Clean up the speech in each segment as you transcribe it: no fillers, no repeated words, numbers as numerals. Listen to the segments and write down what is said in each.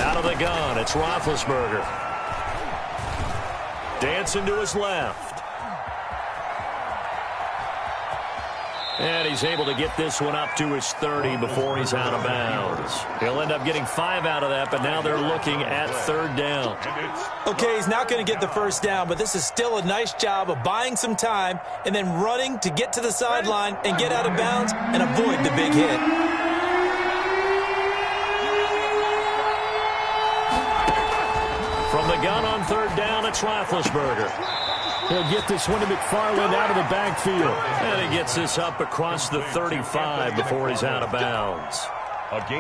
Out of the gun, it's Roethlisberger. Dancing to his left. And he's able to get this one up to his 30 before he's out of bounds. He'll end up getting 5 out of that, but now they're looking at 3rd down. Okay, he's not going to get the first down, but this is still a nice job of buying some time and then running to get to the sideline and get out of bounds and avoid the big hit. From the gun on 3rd down, it's Roethlisberger. He'll get this one to McFarland out of the backfield. And he gets this up across the 35 before he's out of bounds.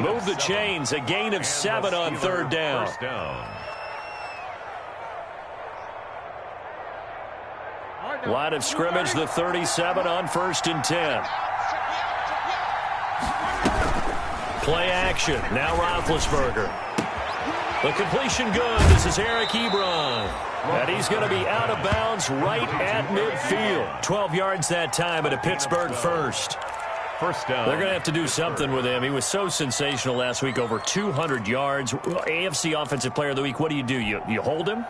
Move the chains, a gain of 7 on 3rd down. Line of scrimmage, the 37 on 1st and 10. Play action, now Roethlisberger. The completion good. This is Eric Ebron. And he's going to be out of bounds right at midfield. 12 yards that time at a Pittsburgh first. First down. They're going to have to do something with him. He was so sensational last week, over 200 yards. AFC Offensive Player of the Week, what do? You hold him?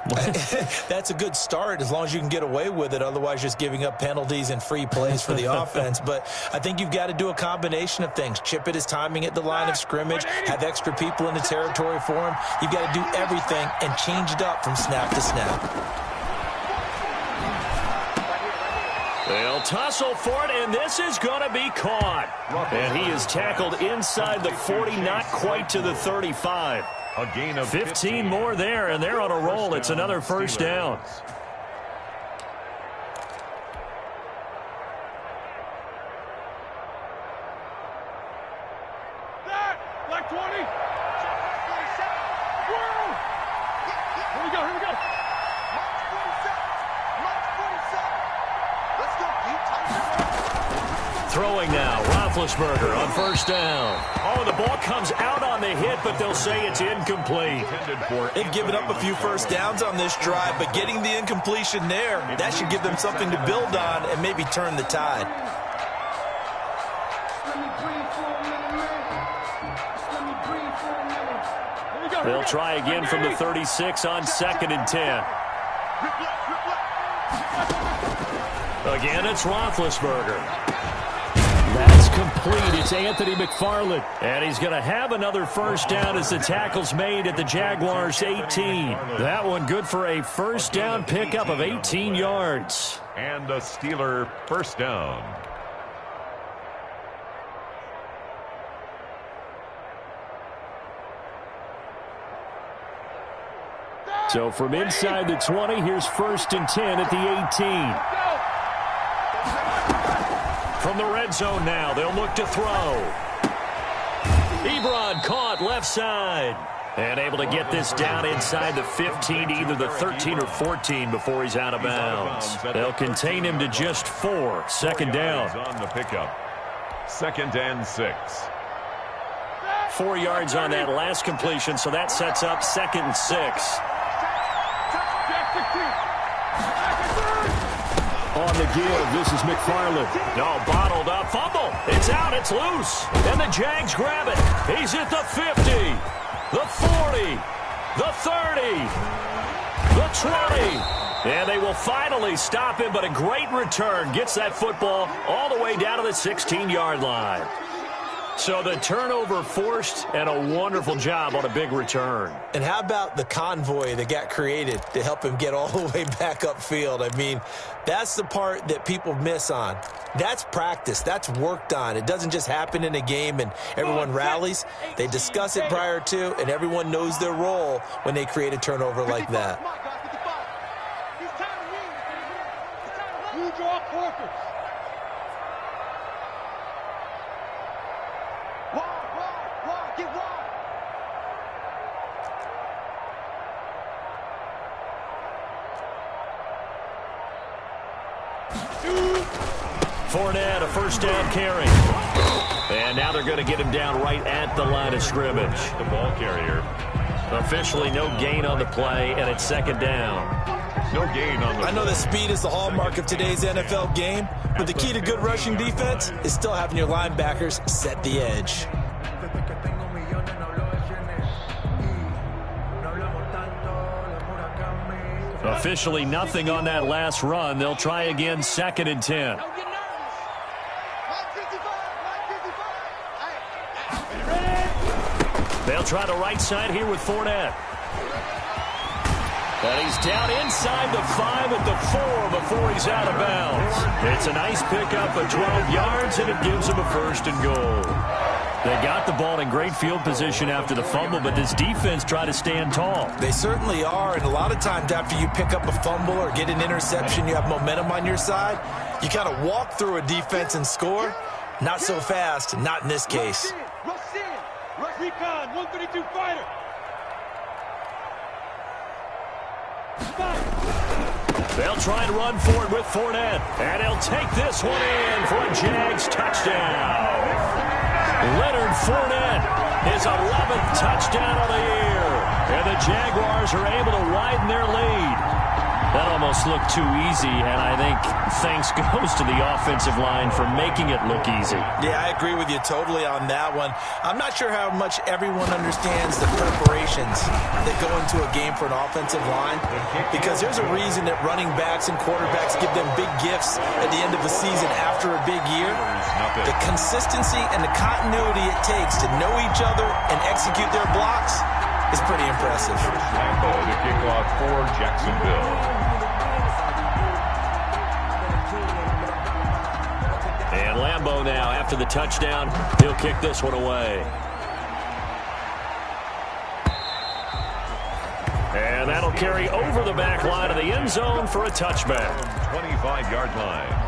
That's a good start as long as you can get away with it. Otherwise, just giving up penalties and free plays for the offense. But I think you've got to do a combination of things. Chip at his timing at the line of scrimmage, have extra people in the territory for him. You've got to do everything and change it up from snap to snap. They'll tussle for it, and this is going to be caught. And he is tackled inside the 40, not quite to the 35. A gain of 15 more there, and they're on a roll. It's another first down. Black 20. Here we go, here we go. Throwing now, Roethlisberger on 1st down. Oh, the ball comes out on the hit, but they'll say it's incomplete. They've given up a few first downs on this drive, but getting the incompletion there, that should give them something to build on and maybe turn the tide. They'll try again from the 36 on 2nd and 10. Again, it's Roethlisberger. That's complete. It's Anthony McFarland. And he's going to have another first down as the tackle's made at the Jaguars' 18. That one good for a first down pickup of 18 yards. And a Steeler first down. So from inside the 20, here's 1st and 10 at the 18. From the red zone now, they'll look to throw. Ebron caught left side. And able to get this down inside the 15, either the 13 or 14 before he's out of bounds. They'll contain him to just 4. 2nd down. On the pickup. 2nd and 6. 4 yards on that last completion, so that sets up 2nd and 6. On the give, this is McFarland. No, bottled up, fumble. It's out, it's loose. And the Jags grab it. He's at the 50, the 40, the 30, the 20. And they will finally stop him, but a great return. Gets that football all the way down to the 16-yard line. So the turnover forced, and a wonderful job on a big return. And how about the convoy that got created to help him get all the way back upfield? I mean, that's the part that people miss on. That's practice. That's worked on. It doesn't just happen in a game and everyone rallies. They discuss it prior to, and everyone knows their role when they create a turnover like that. You draw quarters. Fournette, a first down carry. And now they're going to get him down right at the line of scrimmage. The ball carrier. Officially no gain on the play, and it's 2nd down. No gain on the I know that speed is the hallmark of today's NFL game, but the key to good rushing defense is still having your linebackers set the edge. Officially nothing on that last run. They'll try again 2nd and 10. They'll try the right side here with Fournette. And he's down inside the 5 at the 4 before he's out of bounds. It's a nice pickup of 12 yards, and it gives him a 1st and goal. They got the ball in great field position after the fumble, but this defense tried to stand tall. They certainly are, and a lot of times after you pick up a fumble or get an interception, you have momentum on your side. You kind of walk through a defense and score. Not so fast, not in this case. Rush recon, 132 fighter. They'll try and run for it with Fournette, and he'll take this one in for a Jags touchdown. Leonard Fournette, his 11th touchdown of the year, and the Jaguars are able to widen their lead. That almost looked too easy, and I think thanks goes to the offensive line for making it look easy. Yeah, I agree with you totally on that one. I'm not sure how much everyone understands the preparations that go into a game for an offensive line, because there's a reason that running backs and quarterbacks give them big gifts at the end of the season after a big year. The consistency and the continuity it takes to know each other and execute their blocks is pretty impressive. Lambeau to kick off for Jacksonville. And Lambeau now, after the touchdown, he'll kick this one away. And that'll carry over the back line of the end zone for a touchback. 25-yard line.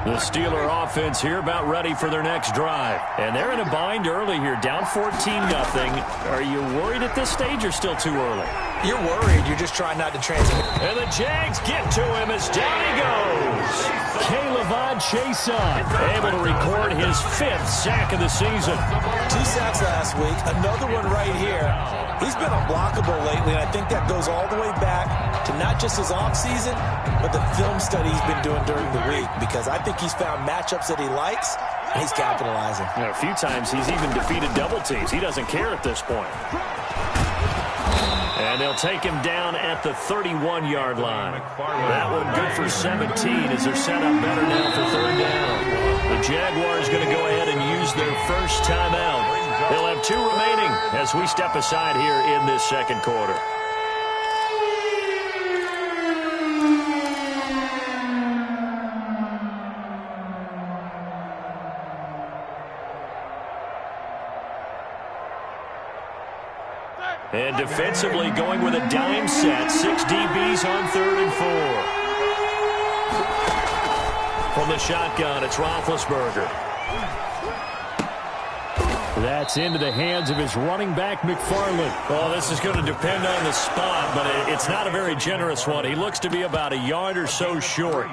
The Steeler offense here about ready for their next drive. And they're in a bind early here, down 14-0. Are you worried at this stage or still too early? You're worried. You're just trying not to transmit. And the Jags get to him as down he goes. Caleb Chason able to record his 5th sack of the season. 2 sacks last week, another one right here. He's been unblockable lately, and I think that goes all the way back to not just his offseason, but the film study he's been doing during the week, because I think he's found matchups that he likes, and he's capitalizing. You know, a few times he's even defeated double teams. He doesn't care at this point. And they'll take him down at the 31-yard line. That one good for 17 as they're set up better now for 3rd down. The Jaguars going to go ahead and use their first timeout. They'll have 2 remaining as we step aside here in this 2nd quarter. And defensively going with a dime set. 6 DBs on 3rd and 4. From the shotgun, it's Roethlisberger. That's into the hands of his running back, McFarland. Oh, this is going to depend on the spot, but it's not a very generous one. He looks to be about a yard or so short.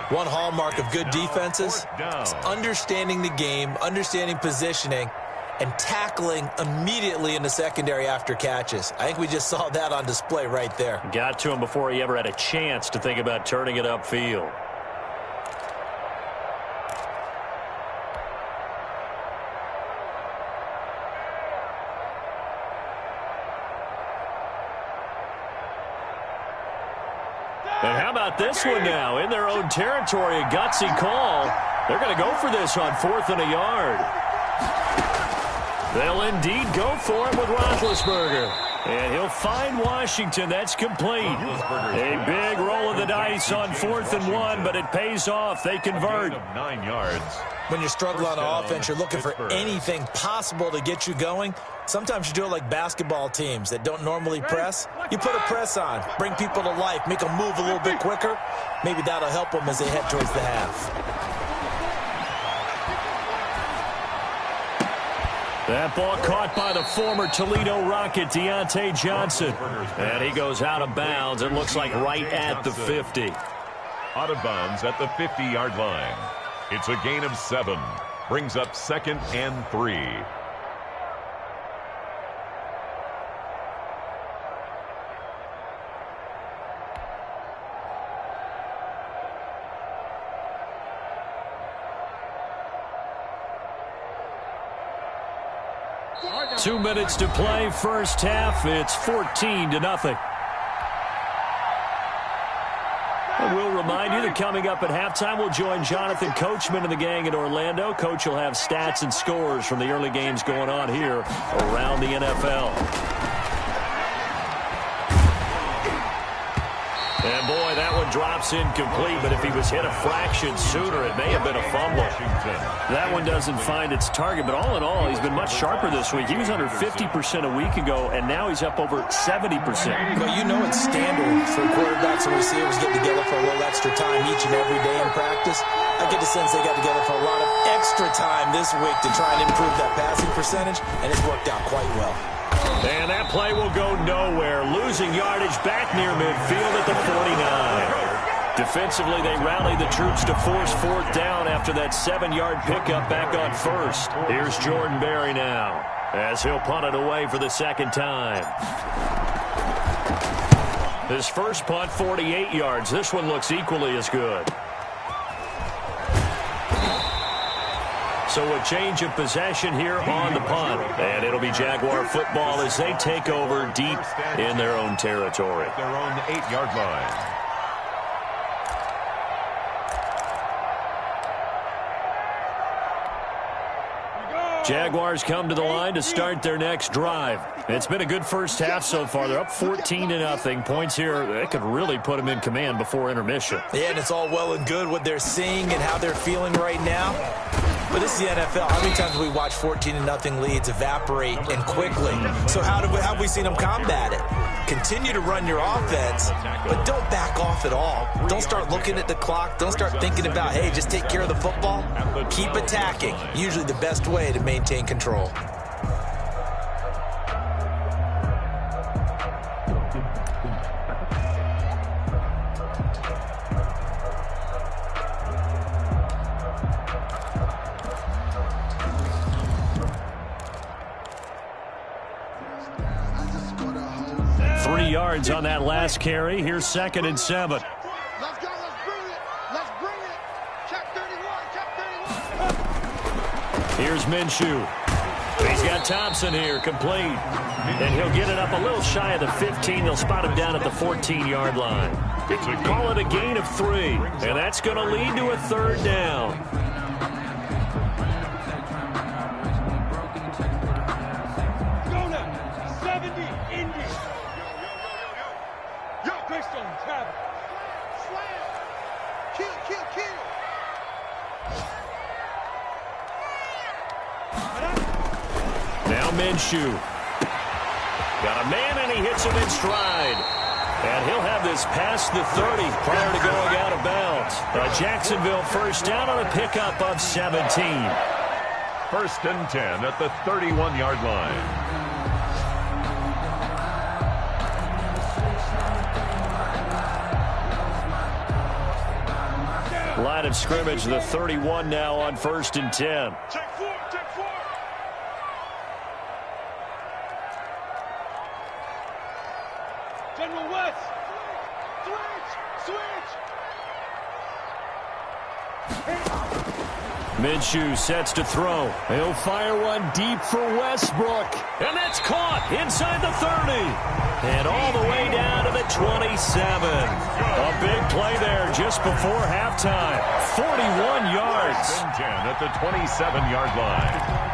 One hallmark of good defenses is understanding the game, understanding positioning, and tackling immediately in the secondary after catches. I think we just saw that on display right there. Got to him before he ever had a chance to think about turning it upfield. And how about this one now? In their own territory, a gutsy call. They're going to go for this on 4th and a yard. They'll indeed go for it with Roethlisberger. And he'll find Washington. That's complete. A big roll of the dice on 4th and 1, but it pays off. They convert. 9 yards. When you're struggling on offense, you're looking for anything possible to get you going. Sometimes you do it like basketball teams that don't normally press. You put a press on, bring people to life, make them move a little bit quicker. Maybe that'll help them as they head towards the half. That ball caught by the former Toledo Rocket, Deontay Johnson. And he goes out of bounds. It looks like right at the 50. Out of bounds at the 50-yard line. It's a gain of 7. Brings up 2nd and 3. 2 minutes to play, first half. It's 14-0. And we'll remind you that coming up at halftime, we'll join Jonathan Coachman and the gang in Orlando. Coach will have stats and scores from the early games going on here around the NFL. And, boy, that one drops incomplete, but if he was hit a fraction sooner, it may have been a fumble. That one doesn't find its target, but all in all, he's been much sharper this week. He was under 50% a week ago, and now he's up over 70%. Well, you know it's standard for quarterbacks and receivers get together for a little extra time each and every day in practice. I get the sense they got together for a lot of extra time this week to try and improve that passing percentage, and it's worked out quite well. And that play will go nowhere. Losing yardage back near midfield at the 49. Defensively, they rallied the troops to force fourth down after that 7-yard pickup back on first. Here's Jordan Berry now as he'll punt it away for the second time. His first punt, 48 yards. This one looks equally as good. So a change of possession here on the punt. And it'll be Jaguar football as they take over deep in their own territory. Their own 8-yard line. Jaguars come to the line to start their next drive. It's been a good first half so far. They're up 14-0. Points here, they could really put them in command before intermission. Yeah, and it's all well and good what they're seeing and how they're feeling right now. But this is the NFL. How many times have we watched 14-0 leads evaporate and quickly? So how have we seen them combat it? Continue to run your offense, but don't back off at all. Don't start looking at the clock. Don't start thinking about, hey, just take care of the football. Keep attacking. Usually the best way to maintain control. Yards on that last carry. Here's 2nd and 7. Let's go. Let's bring it. Let's bring it. Check 31. Check 31. Here's Minshew. He's got Thompson here, complete. And he'll get it up a little shy of the 15. They'll spot him down at the 14-yard line. Call it a gain of 3. And that's going to lead to a 3rd down. Go now. 70 Indy. Greystone, travel. Slam. Kill. Now Minshew. Got a man, and he hits him in stride. And he'll have this past the 30 prior to going out of bounds. Jacksonville first down on a pickup of 17. 1st and 10 at the 31-yard line. Line of scrimmage, the 31 now on 1st and 10. Check 4. General West. Switch. Minshew sets to throw. He'll fire one deep for Westbrook. And that's caught inside the 30. And all the way down to the 27. A big play there just before halftime. 41 yards. 10 at the 27-yard line.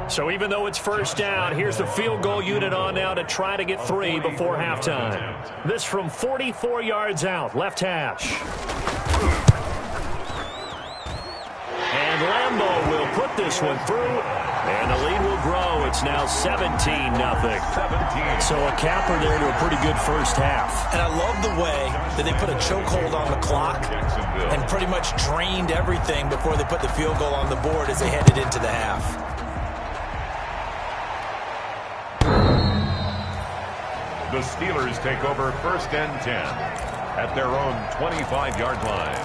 So even though it's first down, here's the field goal unit on now to try to get 3 before halftime. This from 44 yards out, left hash. And Lambeau will put this one through, and the lead will grow. It's now 17-0. So a capper there to a pretty good first half. And I love the way that they put a chokehold on the clock and pretty much drained everything before they put the field goal on the board as they headed into the half. The Steelers take over 1st and 10 at their own 25-yard line.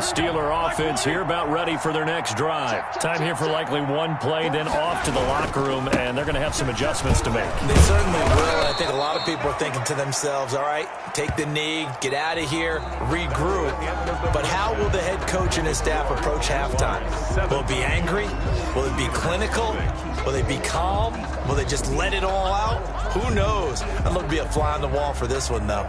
Steeler offense here about ready for their next drive. Time here for likely one play, then off to the locker room, and they're going to have some adjustments to make. They certainly will, and I think a lot of people are thinking to themselves, all right, take the knee, get out of here, regroup. But how will the head coach and his staff approach halftime? Will it be angry? Will it be clinical? Will they be calm? Will they just let it all out? Who knows? I'd love to be a fly on the wall for this one, though.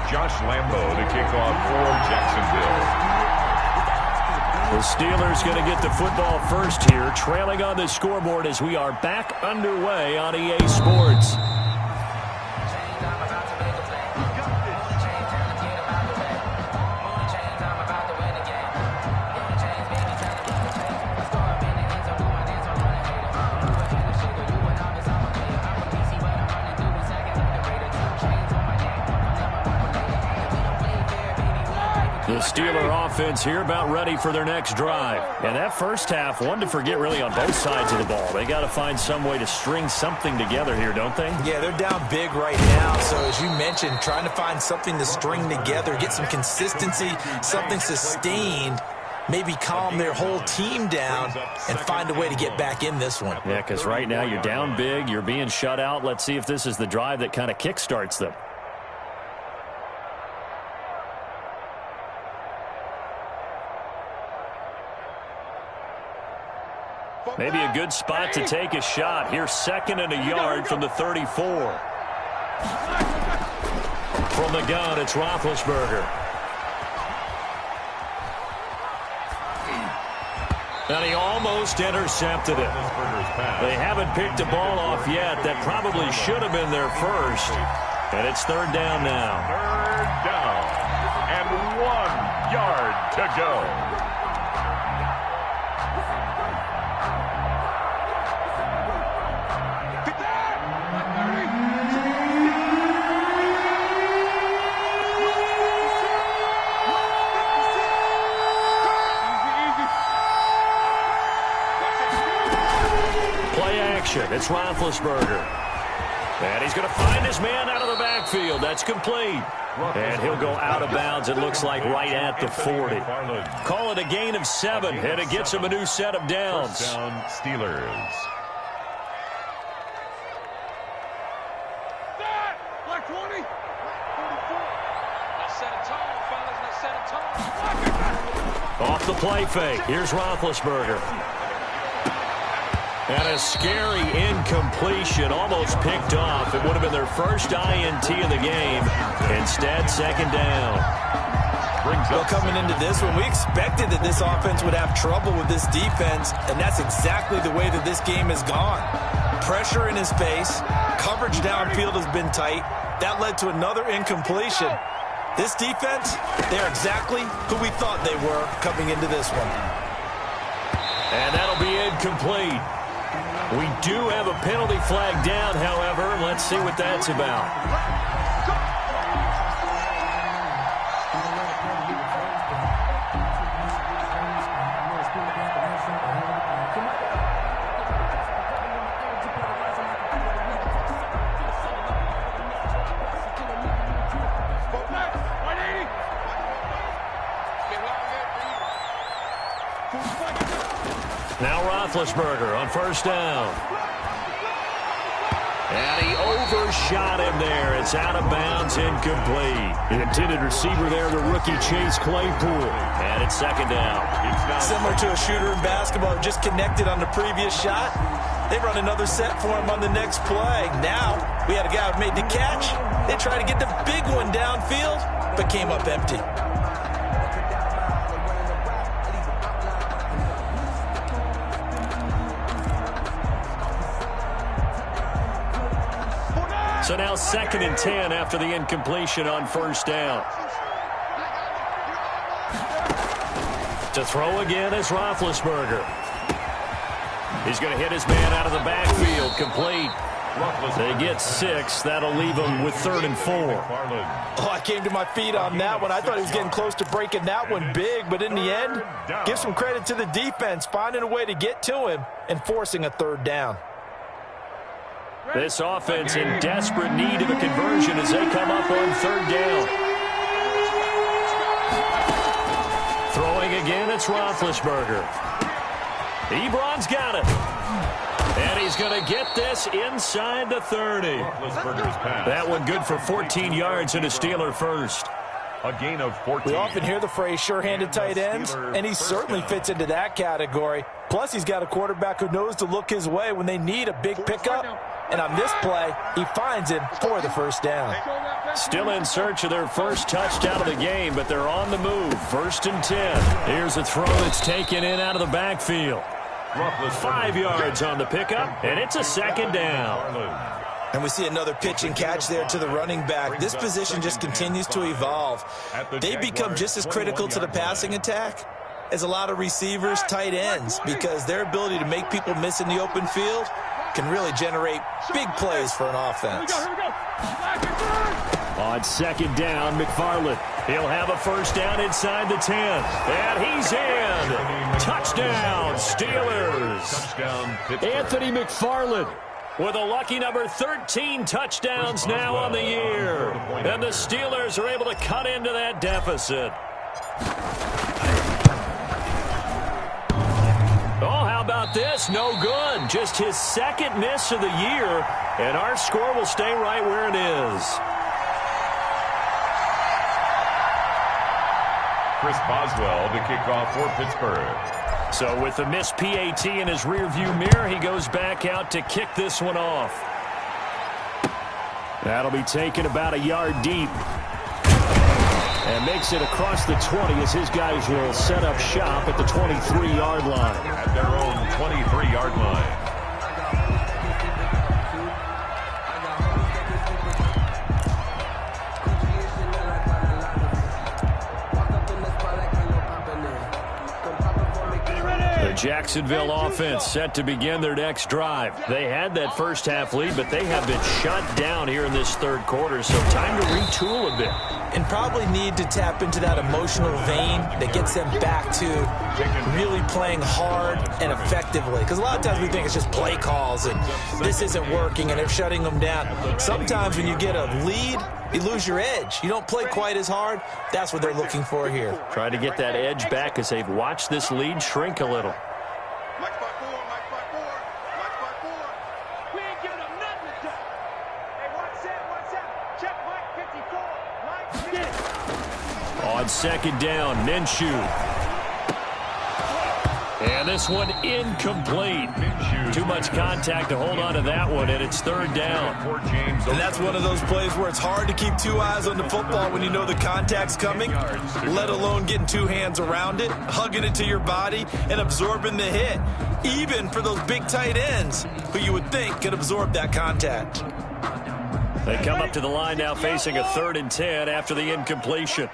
Josh Lambo to kick off for Jacksonville. The Steelers going to get the football first here, trailing on the scoreboard as we are back underway on EA Sports. The Steeler offense here about ready for their next drive. And that first half, one to forget really on both sides of the ball. They got to find some way to string something together here, don't they? Yeah, they're down big right now. So as you mentioned, trying to find something to string together, get some consistency, something sustained, maybe calm their whole team down and find a way to get back in this one. Yeah, because right now you're down big, you're being shut out. Let's see if this is the drive that kind of kickstarts them. Maybe a good spot to take a shot. Here's 2nd and a yard from the 34. From the gun, it's Roethlisberger. And he almost intercepted it. They haven't picked the ball off yet. That probably should have been their first. And it's 3rd down now. 3rd down. And 1 yard to go. It's Roethlisberger. And he's going to find his man out of the backfield. That's complete. And he'll go out of bounds, it looks like, right at the 40. Call it a gain of 7, and it gets him a new set of downs. First down, Steelers. Black 20. 44. Let's set a tone, fellas. Let's set a tone. Off the play fake. Here's Roethlisberger. And a scary incompletion, almost picked off. It would have been their first INT of the game. Instead, 2nd down. Well, coming into this one, we expected that this offense would have trouble with this defense, and that's exactly the way that this game has gone. Pressure in his face, coverage downfield has been tight. That led to another incompletion. This defense, they're exactly who we thought they were coming into this one. And that'll be incomplete. We do have a penalty flag down, however. Let's see what that's about. Now Roethlisberger on 1st down. And he overshot him there. It's out of bounds, incomplete. The intended receiver there, the rookie Chase Claypool. And it's 2nd down. Similar to a shooter in basketball, just connected on the previous shot. They run another set for him on the next play. Now, we had a guy who made the catch. They tried to get the big one downfield, but came up empty. So now 2nd and 10 after the incompletion on 1st down. To throw again is Roethlisberger. He's going to hit his man out of the backfield, complete. They get 6. That'll leave them with 3rd and 4. Oh, I came to my feet on that one. I thought he was getting close to breaking that one big, but in the end, give some credit to the defense, finding a way to get to him and forcing a 3rd down. This offense in desperate need of a conversion as they come up on third down. Throwing again, it's Roethlisberger. Ebron's got it. And he's going to get this inside the 30. That one good for 14 yards and a Steeler first. A gain of 14. We often hear the phrase sure-handed tight ends, and he certainly fits into that category. Plus, he's got a quarterback who knows to look his way when they need a big pickup. And on this play, he finds him for the first down. Still in search of their first touchdown of the game, but they're on the move. 1st and 10. Here's a throw that's taken in out of the backfield. 5 yards on the pickup, and it's a second down. And we see another pitch and catch there to the running back. This position just continues to evolve. They become just as critical to the passing attack as a lot of receivers, tight ends, because their ability to make people miss in the open field can really generate big plays for an offense. On second down, McFarland. He'll have a first down inside the 10. And he's in. Touchdown, Steelers. Anthony McFarland with a lucky number 13 touchdowns now on the year. And the Steelers are able to cut into that deficit. Oh, how about this? No good. Just his second miss of the year. And our score will stay right where it is. Chris Boswell to kick off for Pittsburgh. So with the missed PAT in his rearview mirror, he goes back out to kick this one off. That'll be taken about a yard deep. And makes it across the 20 as his guys will set up shop at the 23-yard line. At their own 23-yard line. Jacksonville offense set to begin their next drive. They had that first half lead, but they have been shut down here in this third quarter, so time to retool a bit. And probably need to tap into that emotional vein that gets them back to really playing hard and effectively. Because a lot of times we think it's just play calls and this isn't working and they're shutting them down. Sometimes when you get a lead, you lose your edge. You don't play quite as hard. That's what they're looking for here. Trying to get that edge back as they've watched this lead shrink a little. On second down, Minshew. And this one incomplete. Too much contact to hold on to that one, and it's third down. And that's one of those plays where it's hard to keep two eyes on the football when you know the contact's coming, let alone getting two hands around it, hugging it to your body, and absorbing the hit, even for those big tight ends who you would think could absorb that contact. They come up to the line now facing a 3rd and 10 after the incompletion.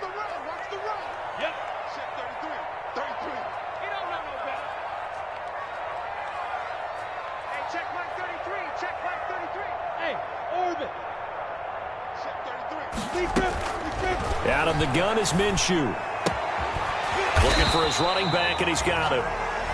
Out of the gun is Minshew. Looking for his running back, and he's got him.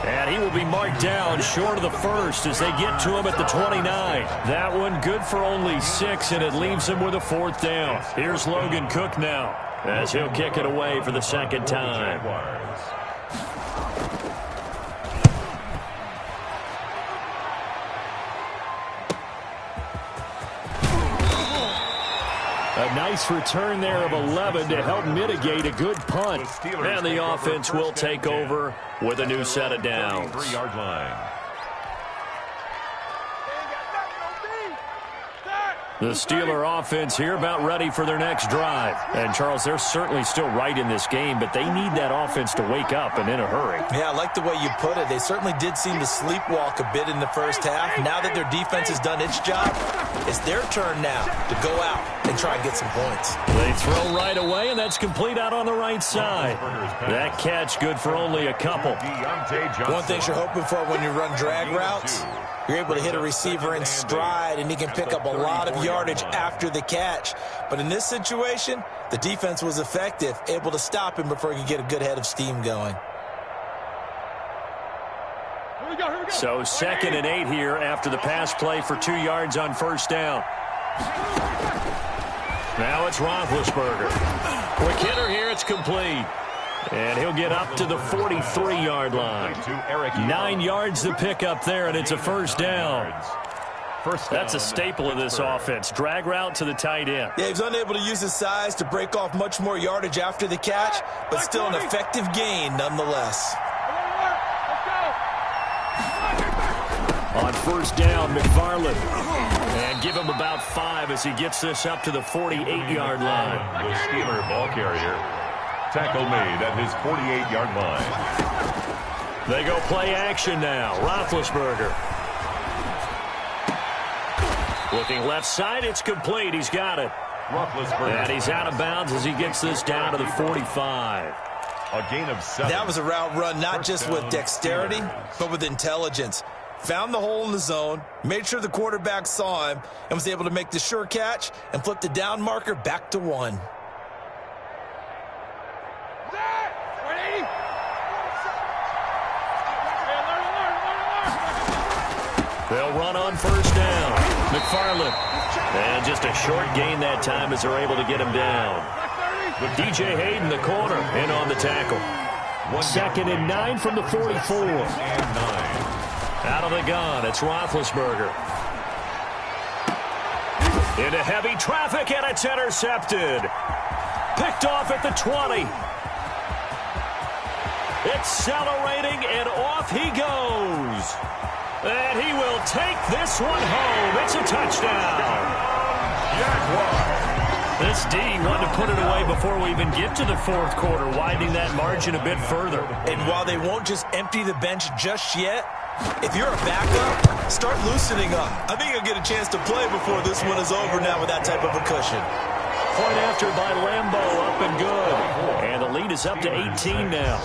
And he will be marked down short of the first as they get to him at the 29. That one good for only 6, and it leaves him with a 4th down. Here's Logan Cook now as he'll kick it away for the second time. A nice return there of 11 to help mitigate a good punt. And the offense will take over with a new set of downs. 3-yard line. The Steeler offense here about ready for their next drive. And, Charles, they're certainly still right in this game, but they need that offense to wake up and in a hurry. Yeah, I like the way you put it. They certainly did seem to sleepwalk a bit in the first half. Now that their defense has done its job, it's their turn now to go out and try and get some points. They throw right away, and that's complete out on the right side. That catch good for only a couple. One thing you're hoping for when you run drag routes, you're able to hit a receiver in stride, and he can pick up a lot of yardage after the catch. But in this situation, the defense was effective, able to stop him before he could get a good head of steam going. So 2nd and 8 here after the pass play for 2 yards on first down. Now it's Roethlisberger. Quick hitter here. It's complete. And he'll get up to the 43-yard line. 9 yards to pick up there, and it's a first down. That's a staple of this offense. Drag route to the tight end. Yeah, he's unable to use his size to break off much more yardage after the catch, but still an effective gain nonetheless. On first down, McFarland. And give him about 5 as he gets this up to the 48-yard line. The Steeler ball carrier. Tackle made at his 48-yard line. They go play action now. Roethlisberger. Looking left side, it's complete. He's got it. And he's out of bounds as he gets this down to the 45. A gain of 7. That was a route run not just with dexterity, but with intelligence. Found the hole in the zone, made sure the quarterback saw him, and was able to make the sure catch and flip the down marker back to 1. They'll run on first down. McFarland. And just a short gain that time as they're able to get him down. DJ Hayden, the corner, in on the tackle. 2nd and 9 from the 44. Out of the gun, it's Roethlisberger. Into heavy traffic, and it's intercepted. Picked off at the 20. Accelerating, and off he goes. And he will take this one home. It's a touchdown. This D wanted to put it away before we even get to the 4th quarter, widening that margin a bit further. And while they won't just empty the bench just yet, if you're a backup, start loosening up. I think you'll get a chance to play before this one is over now with that type of a cushion. Point after by Lambo, up and good. And the lead is up to 18 now.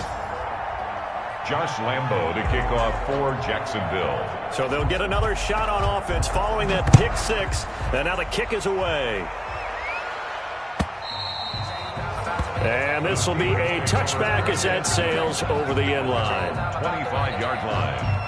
Josh Lambo to kick off for Jacksonville. So they'll get another shot on offense following that pick 6. And now the kick is away. And this will be a touchback as that sails over the end line. 25-yard line.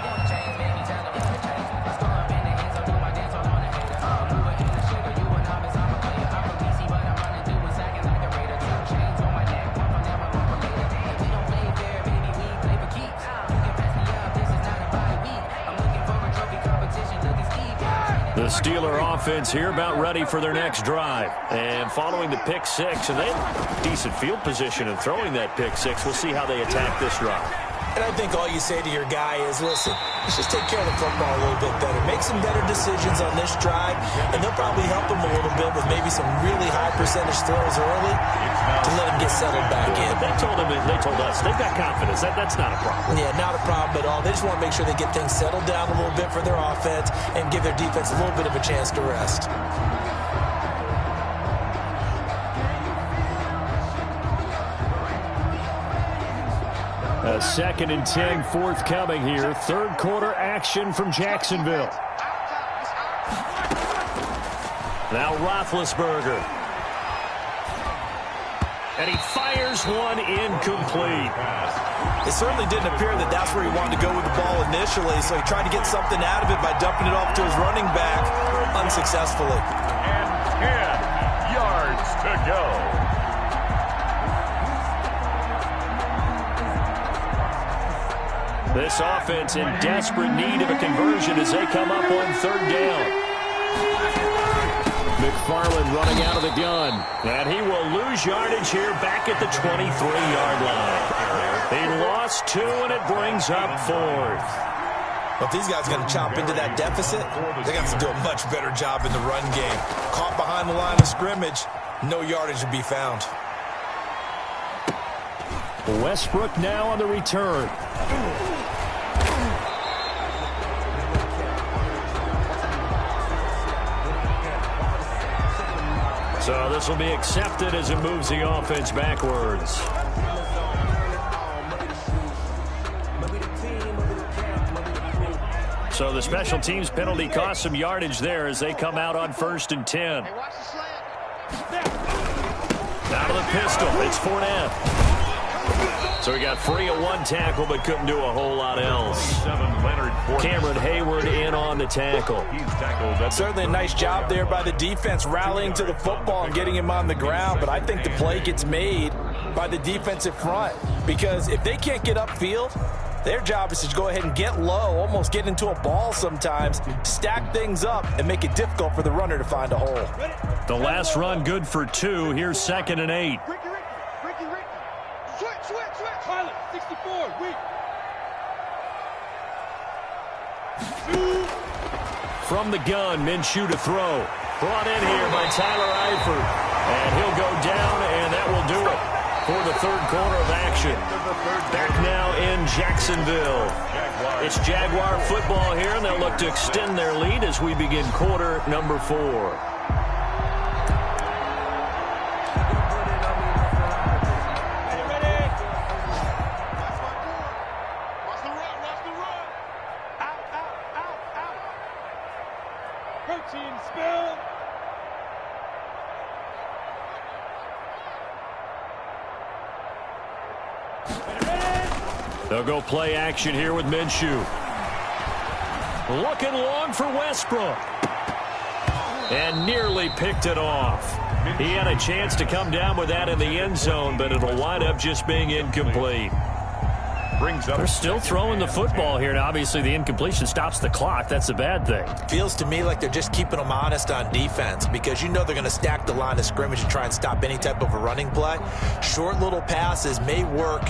The Steeler offense here about ready for their next drive. And following the pick 6, and they have decent field position in throwing that pick 6. We'll see how they attack this drive. And I think all you say to your guy is, listen, let's just take care of the football a little bit better. Make some better decisions on this drive, and they'll probably help him a little bit with maybe some really high percentage throws early to let him get settled back in. They told us they've got confidence. That's not a problem. Yeah, not a problem at all. They just want to make sure they get things settled down a little bit for their offense and give their defense a little bit of a chance to rest. A 2nd and 10 forthcoming here. 3rd quarter action from Jacksonville. Now Roethlisberger. And he fires one incomplete. It certainly didn't appear that that's where he wanted to go with the ball initially, so he tried to get something out of it by dumping it off to his running back unsuccessfully. And 10 yards to go. This offense in desperate need of a conversion as they come up on 3rd down. McFarland running out of the gun. And he will lose yardage here back at the 23-yard line. He lost 2, and it brings up 4th. Well, if these guys are going to chop into that deficit, they're going to have to do a much better job in the run game. Caught behind the line of scrimmage, no yardage to be found. Westbrook now on the return. So this will be accepted as it moves the offense backwards. So the special teams penalty cost some yardage there as they come out on 1st and 10. Out of the pistol, it's Fournette. So he got free of one tackle but couldn't do a whole lot else. Cameron Hayward in on the tackle. Certainly a nice job there by the defense rallying to the football and getting him on the ground, but I think the play gets made by the defensive front because if they can't get upfield, their job is to go ahead and get low, almost get into a ball sometimes, stack things up, and make it difficult for the runner to find a hole. The last run good for 2. Here's 2nd and 8. Switch. Pilot, 64, weak. From the gun, Minshew to throw. Brought in here by Tyler Eifert. And he'll go down, and that will do it for the third quarter of action. Back now in Jacksonville. It's Jaguar football here, and they'll look to extend their lead as we begin quarter number 4. They'll go play action here with Minshew. Looking long for Westbrook. And nearly picked it off. He had a chance to come down with that in the end zone, but it'll wind up just being incomplete. They're still throwing the football here, and obviously the incompletion stops the clock. That's a bad thing. Feels to me like they're just keeping them honest on defense because you know they're going to stack the line of scrimmage and try and stop any type of a running play. Short little passes may work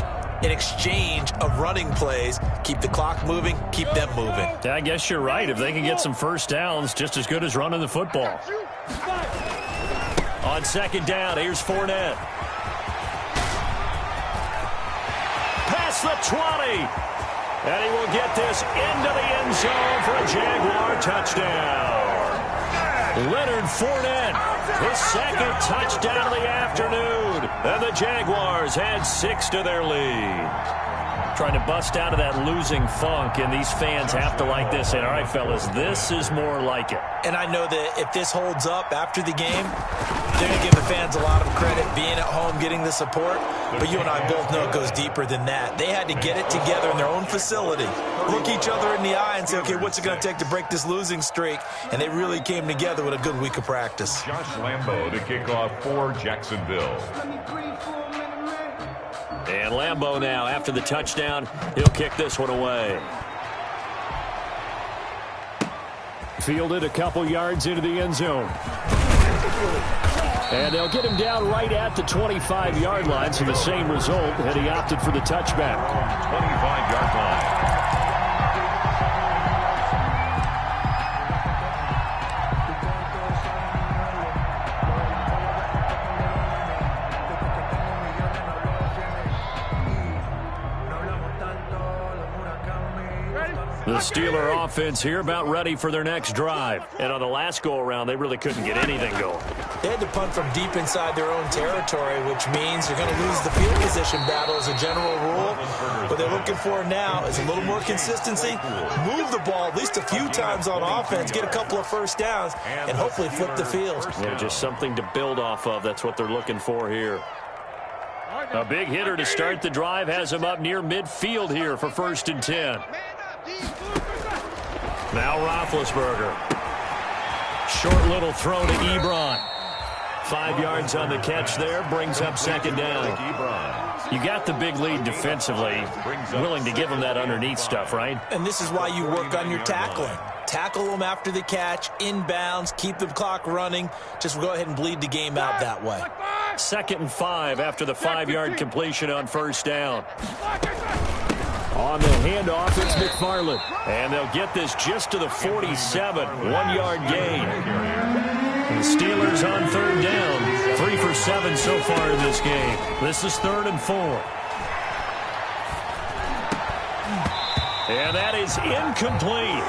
in exchange of running plays. Keep the clock moving, keep them moving. I guess you're right. If they can get some first downs, just as good as running the football. On 2nd down, here's Fournette. Past the 20. And he will get this into the end zone for a Jaguar touchdown. Leonard Fournette, his 2nd touchdown of the afternoon. And the Jaguars add 6 to their lead. Trying to bust out of that losing funk, and these fans have to like this. And all right, fellas, this is more like it. And I know that if this holds up after the game, they're going to give the fans a lot of credit being at home, getting the support. But you and I both know it goes deeper than that. They had to get it together in their own facility, look each other in the eye and say, okay, what's it going to take to break this losing streak? And they really came together with a good week of practice. Josh Lambo to kick off for Jacksonville. And Lambo now, after the touchdown, he'll kick this one away. Fielded a couple yards into the end zone. And they'll get him down right at the 25-yard line, so the same result, and he opted for the touchback. 25-yard line. The Steeler offense here about ready for their next drive. And on the last go-around, they really couldn't get anything going. They had to punt from deep inside their own territory, which means they're going to lose the field position battle as a general rule. What they're looking for now is a little more consistency, move the ball at least a few times on offense, get a couple of first downs, and hopefully flip the field. Yeah, just something to build off of. That's what they're looking for here. A big hitter to start the drive has him up near midfield here for 1st and 10. Now Roethlisberger. Short little throw to Ebron. 5 yards on the catch there. Brings up 2nd down. You got the big lead defensively. Willing to give them that underneath stuff, right? And this is why you work on your tackling. Tackle them after the catch, inbounds, keep the clock running. Just go ahead and bleed the game out that way. 2nd and 5 after the 5-yard completion on 1st down. On the handoff, it's McFarland. And they'll get this just to the 47. 1-yard gain. The Steelers on 3rd down. 3 for 7 so far in this game. This is 3rd and 4. And that is incomplete.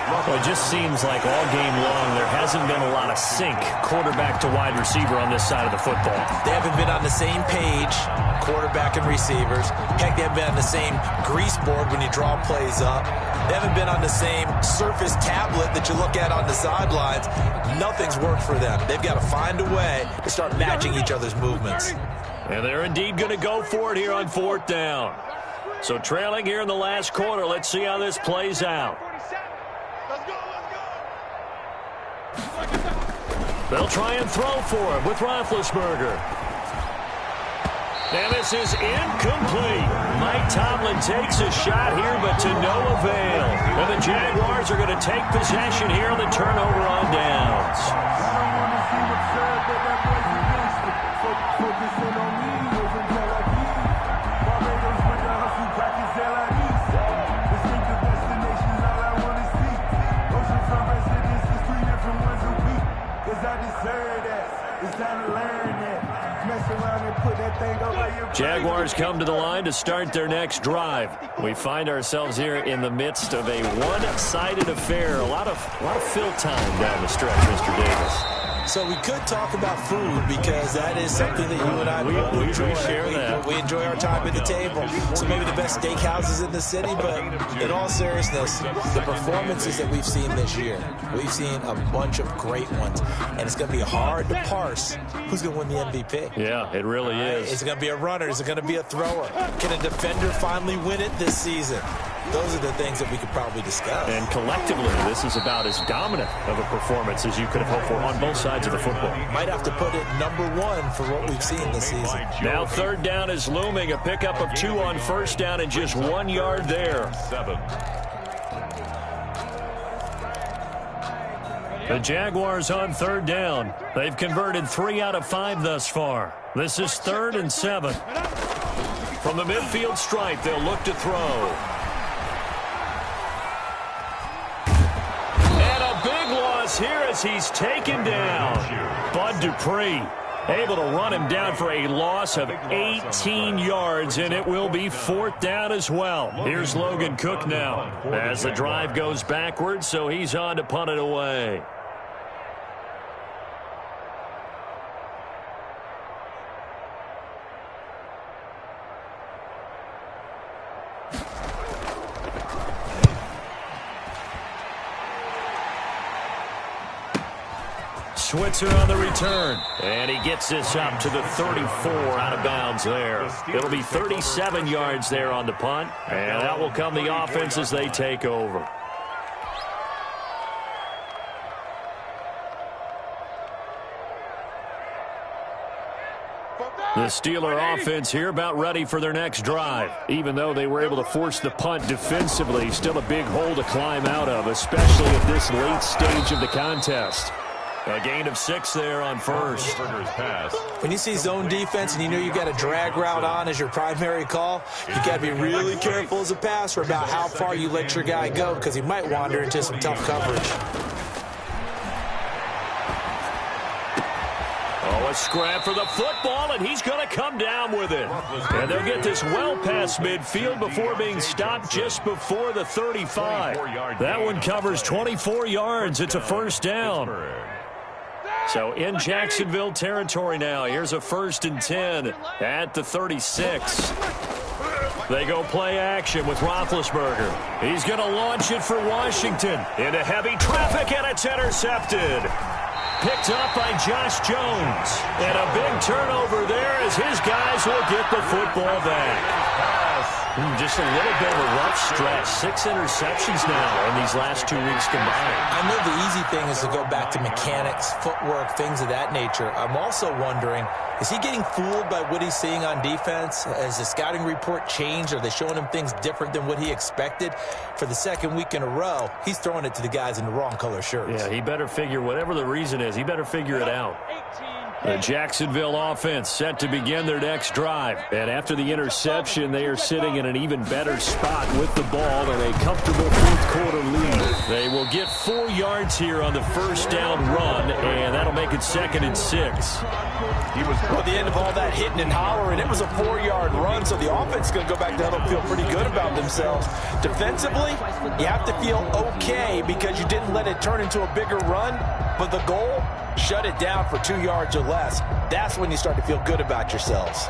Well, it just seems like all game long there hasn't been a lot of sync quarterback to wide receiver on this side of the football. They haven't been on the same page, quarterback and receivers. Heck, they haven't been on the same grease board when you draw plays up. They haven't been on the same Surface tablet that you look at on the sidelines. Nothing's worked for them. They've got to find a way to start matching each other's movements. And they're indeed going to go for it here on 4th down. So trailing here in the last quarter. Let's see how this plays out. They'll try and throw for it with Roethlisberger. And this is incomplete. Mike Tomlin takes a shot here, but to no avail. And the Jaguars are going to take possession here on the turnover on downs. Jaguars come to the line to start their next drive. We find ourselves here in the midst of a one-sided affair. A lot of fill time down the stretch, Mr. Davis. So we could talk about food because that is something that you and I both enjoy. We share that. We enjoy our time at the table. So maybe the best steakhouses in the city, but in all seriousness, the performances that we've seen this year, we've seen a bunch of great ones, and it's going to be hard to parse who's going to win the MVP. Yeah, it really is. Is it going to be a runner? Is it going to be a thrower? Can a defender finally win it this season? Those are the things that we could probably discuss. And collectively, this is about as dominant of a performance as you could have hoped for on both sides of the football. Might have to put it #1 for what we've seen this season. Now 3rd down is looming. A pickup of 2 on 1st down and just 1 yard there. 7. The Jaguars on 3rd down. They've converted 3 out of 5 thus far. This is 3rd and 7. From the midfield stripe, they'll look to throw. Here as he's taken down. Bud Dupree able to run him down for a loss of 18 yards, and it will be 4th down as well. Here's Logan Cook now as the drive goes backwards, so he's on to punt it away. Switzer on the return, and he gets this up to the 34 out of bounds there. It'll be 37 yards there on the punt, and that will come the offense as they take over. The Steeler offense here about ready for their next drive. Even though they were able to force the punt defensively, still a big hole to climb out of, especially at this late stage of the contest. A gain of 6 there on 1st. When you see zone defense and you know you got a drag route on as your primary call, you got to be really careful as a passer about how far you let your guy go because he might wander into some tough coverage. Oh, a scrap for the football, and he's going to come down with it. And they'll get this well past midfield before being stopped just before the 35. That one covers 24 yards. It's a 1st down. So in Jacksonville territory now. Here's a 1st and 10 at the 36. They go play action with Roethlisberger. He's going to launch it for Washington into heavy traffic, and it's intercepted. Picked up by Josh Jones. And a big turnover there as his guys will get the football back. Just a little bit of a rough stretch. 6 interceptions now in these last 2 weeks combined. I know the easy thing is to go back to mechanics, footwork, things of that nature. I'm also wondering, is he getting fooled by what he's seeing on defense? Has the scouting report changed? Are they showing him things different than what he expected? For the 2nd week in a row, he's throwing it to the guys in the wrong color shirts. Yeah, he better figure, whatever the reason is, he better figure it out. The Jacksonville offense set to begin their next drive. And after the interception, they are sitting in an even better spot with the ball and a comfortable 4th quarter lead. They will get 4 yards here on the 1st down run, and that'll make it 2nd and 6. Well, at the end of all that hitting and hollering, it was a 4-yard run, so the offense is going to go back down and feel pretty good about themselves. Defensively, you have to feel okay because you didn't let it turn into a bigger run, but the goal, shut it down for 2 yards or less. That's when you start to feel good about yourselves.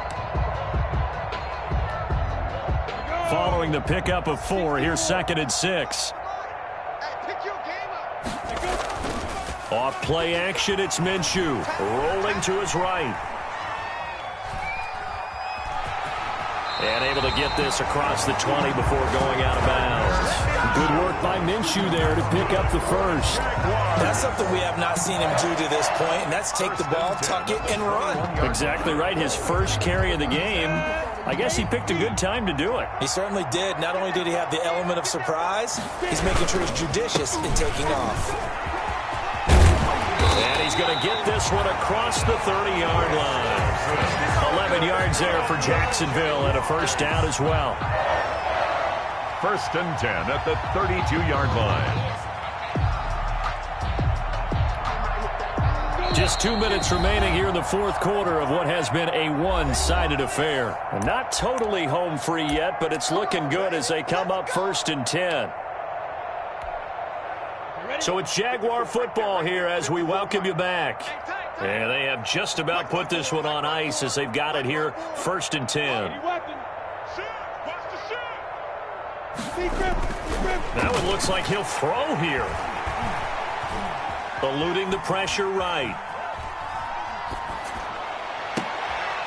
Following the pickup of 4, here's 2nd and 6. Off play action, it's Minshew. Rolling to his right. And able to get this across the 20 before going out of bounds. Good work by Minshew there to pick up the first. That's something we have not seen him do to this point, and that's take the ball, tuck it, and run. Exactly right. His first carry of the game. I guess he picked a good time to do it. He certainly did. Not only did he have the element of surprise, he's making sure he's judicious in taking off. And he's going to get this one across the 30-yard line. 11 yards there for Jacksonville and a first down as well. First and 10 at the 32-yard line. Just 2 minutes remaining here in the fourth quarter of what has been a one-sided affair. And not totally home free yet, but it's looking good as they come up first and 10. So it's Jaguar football here as we welcome you back. And they have just about put this one on ice as they've got it here, first and 10. That one looks like he'll throw here. Eluding the pressure right.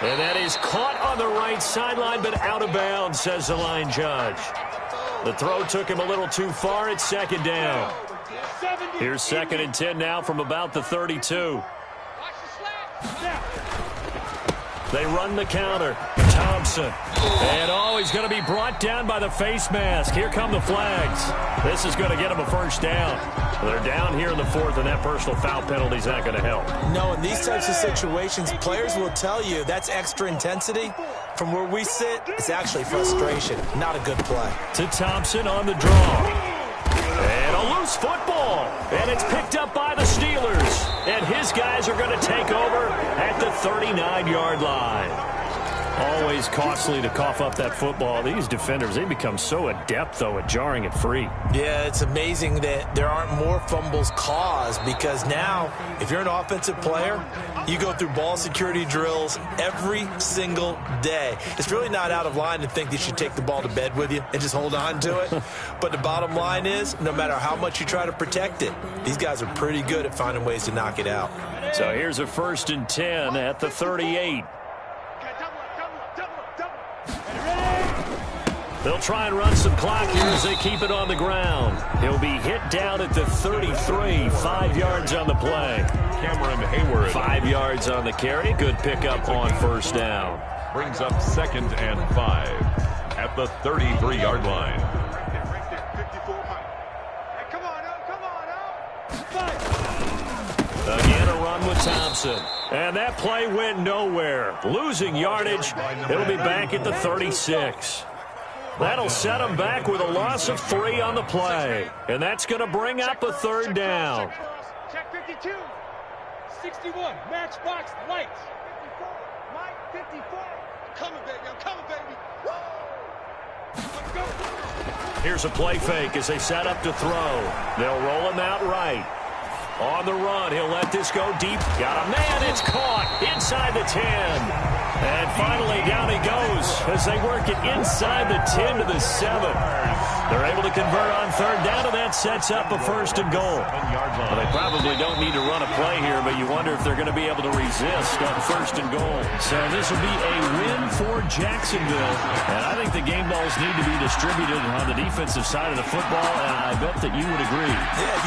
And that is caught on the right sideline, but out of bounds, says the line judge. The throw took him a little too far. It's second down. Here's second and 10 now from about the 32. They run the counter. Thompson. And, he's going to be brought down by the face mask. Here come the flags. This is going to get him a first down. They're down here in the fourth, and that personal foul penalty is not going to help. No, in these types of situations, players will tell you that's extra intensity. From where we sit, it's actually frustration. Not a good play. To Thompson on the draw. And a loose football. And it's picked up by the Steelers. And his guys are going to take over at the 39-yard line. Always costly to cough up that football. These defenders, they become so adept, though, at jarring it free. Yeah, it's amazing that there aren't more fumbles caused because now, if you're an offensive player, you go through ball security drills every single day. It's really not out of line to think you should take the ball to bed with you and just hold on to it. But the bottom line is, no matter how much you try to protect it, these guys are pretty good at finding ways to knock it out. So here's a first and 10 at the 38. They'll try and run some clock here as they keep it on the ground. He'll be hit down at the 33, 5 yards on the play. Cameron Hayward. 5 yards on the carry. Good pickup on first down. Brings up second and 5 at the 33-yard line. Again, a run with Thompson. And that play went nowhere. Losing yardage. It'll be back at the 36. That'll set them back with a loss of 3 on the play. And that's going to bring up a third down. Check 52. 61. Matchbox lights. 54. Mike 54. Coming, baby. I'm coming, baby. Woo! Let's go. Here's a play fake as they set up to throw. They'll roll him out right. On the run, he'll let this go deep. Got a man, it's caught inside the 10. And finally, down he goes as they work it inside the 10 to the 7. They're able to convert on third down, and that sets up a first and goal. Well, they probably don't need to run a play here, but you wonder if they're going to be able to resist on first and goal. So this will be a win for Jacksonville. And I think the game balls need to be distributed on the defensive side of the football, and I bet that you would agree. Yeah,